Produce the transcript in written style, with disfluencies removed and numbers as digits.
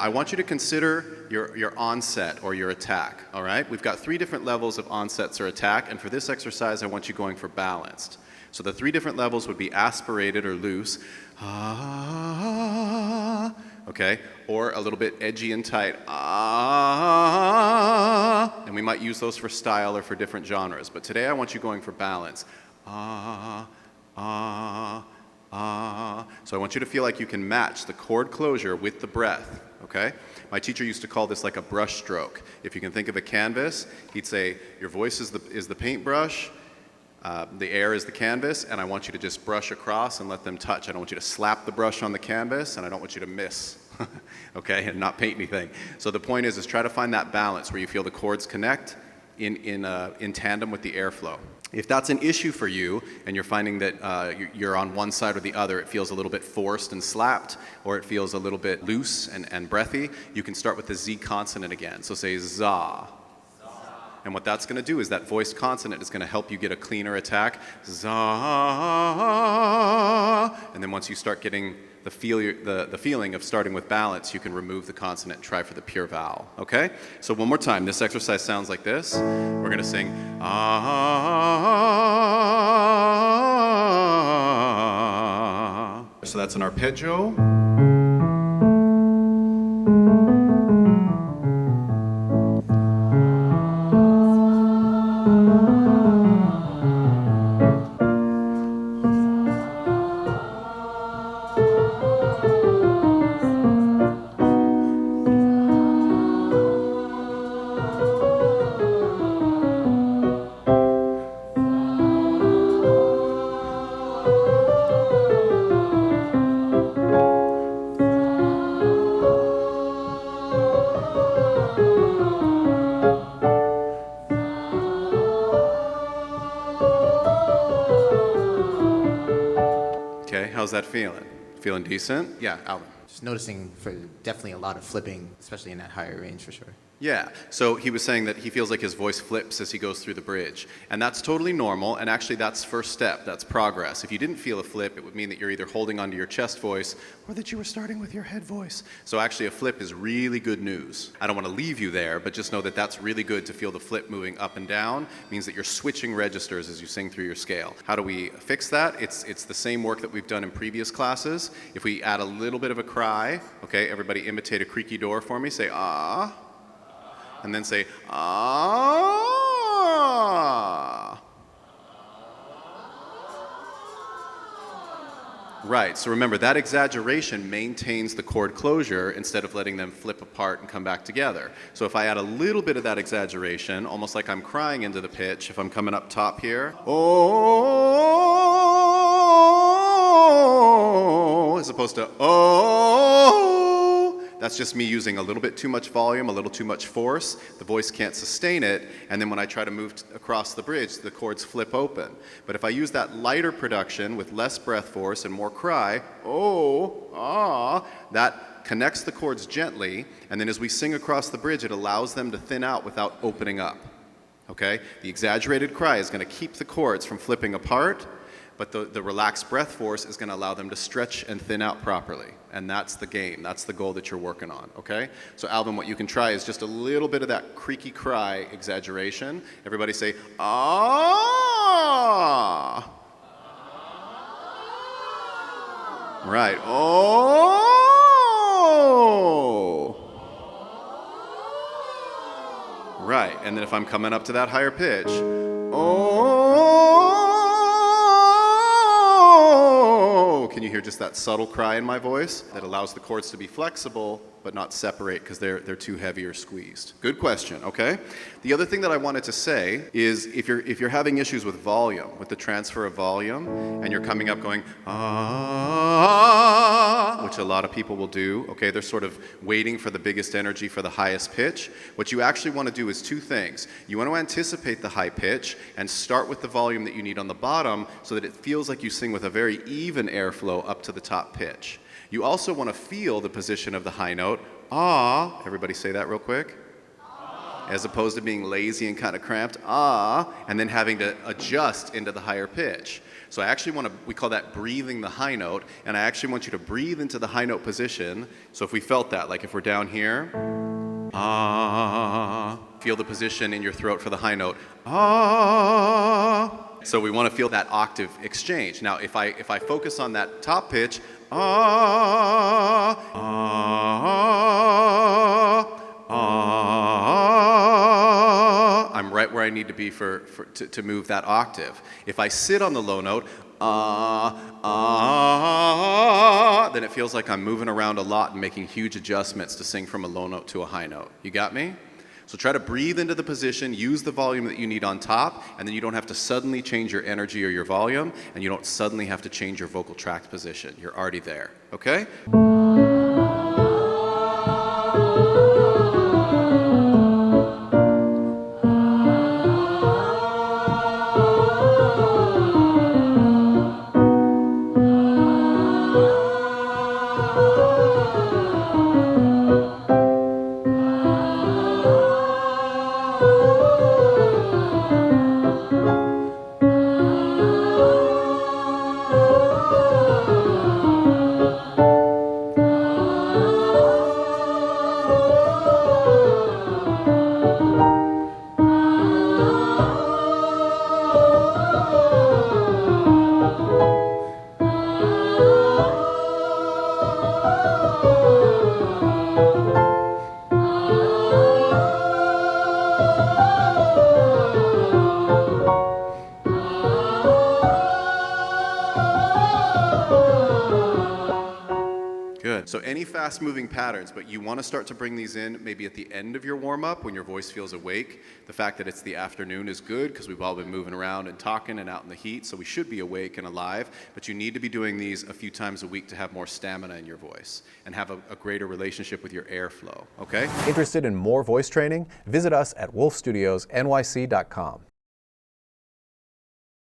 I want you to consider your onset or your attack, all right? We've got 3 different levels of onsets or attack, and for this exercise, I want you going for balanced. So the 3 different levels would be aspirated or loose, ah, okay, or a little bit edgy and tight, ah, and we might use those for style or for different genres, but today I want you going for balance, ah, ah, ah. So I want you to feel like you can match the chord closure with the breath, okay? My teacher used to call this like a brush stroke. If you can think of a canvas, he'd say, your voice is the paintbrush, the air is the canvas, and I want you to just brush across and let them touch. I don't want you to slap the brush on the canvas, and I don't want you to miss, okay, and not paint anything. So the point is try to find that balance where you feel the chords connect in tandem with the airflow. If that's an issue for you and you're finding that you're on one side or the other, it feels a little bit forced and slapped, or it feels a little bit loose and breathy, you can start with the Z consonant again. So say za. And what that's going to do is that voiced consonant is going to help you get a cleaner attack. Za. And then once you start getting the feeling of starting with balance, you can remove the consonant and try for the pure vowel, okay? So one more time, this exercise sounds like this. We're gonna sing, ah. So that's an arpeggio. Okay, how's that feeling? Feeling decent? Yeah, Alvin. Just noticing for definitely a lot of flipping, especially in that higher range for sure. Yeah, so he was saying that he feels like his voice flips as he goes through the bridge. And that's totally normal, and actually that's first step, that's progress. If you didn't feel a flip, it would mean that you're either holding onto your chest voice or that you were starting with your head voice. So actually a flip is really good news. I don't want to leave you there, but just know that that's really good to feel the flip moving up and down. It means that you're switching registers as you sing through your scale. How do we fix that? It's the same work that we've done in previous classes. If we add a little bit of a cry, okay, everybody imitate a creaky door for me, say ah. And then say, ah. Right, so remember, that exaggeration maintains the chord closure instead of letting them flip apart and come back together. So if I add a little bit of that exaggeration, almost like I'm crying into the pitch, if I'm coming up top here, oh, as opposed to, oh, that's just me using a little bit too much volume, a little too much force. The voice can't sustain it, and then when I try to move across the bridge, the chords flip open. But if I use that lighter production with less breath force and more cry, oh, ah, that connects the chords gently, and then as we sing across the bridge, it allows them to thin out without opening up. Okay? The exaggerated cry is going to keep the chords from flipping apart, but the relaxed breath force is going to allow them to stretch and thin out properly. And that's the game. That's the goal that you're working on, okay? So Alvin, what you can try is just a little bit of that creaky cry exaggeration. Everybody say, ah! Right, oh! Right, and then if I'm coming up to that higher pitch, oh! Can you hear just that subtle cry in my voice that allows the chords to be flexible but not separate because they're too heavy or squeezed? Good question, okay? The other thing that I wanted to say is if you're having issues with volume, with the transfer of volume, and you're coming up going, ah, which a lot of people will do, okay? They're sort of waiting for the biggest energy for the highest pitch. What you actually want to do is 2 things. You want to anticipate the high pitch and start with the volume that you need on the bottom so that it feels like you sing with a very even airflow up to the top pitch. You also want to feel the position of the high note, ah, everybody say that real quick, as opposed to being lazy and kind of cramped, ah, and then having to adjust into the higher pitch. So I actually want to, we call that breathing the high note, and I actually want you to breathe into the high note position. So if we felt that, like if we're down here, ah, feel the position in your throat for the high note, ah. So we want to feel that octave exchange. Now if I focus on that top pitch, ah, ah, ah, I'm right where I need to be to move that octave. If I sit on the low note, then it feels like I'm moving around a lot and making huge adjustments to sing from a low note to a high note. You got me? So try to breathe into the position, use the volume that you need on top, and then you don't have to suddenly change your energy or your volume, and you don't suddenly have to change your vocal tract position. You're already there, okay? Good. So any fast-moving patterns, but you want to start to bring these in maybe at the end of your warm-up when your voice feels awake. The fact that it's the afternoon is good because we've all been moving around and talking and out in the heat, so we should be awake and alive, but you need to be doing these a few times a week to have more stamina in your voice and have a greater relationship with your airflow, okay? Interested in more voice training? Visit us at wolfstudiosnyc.com.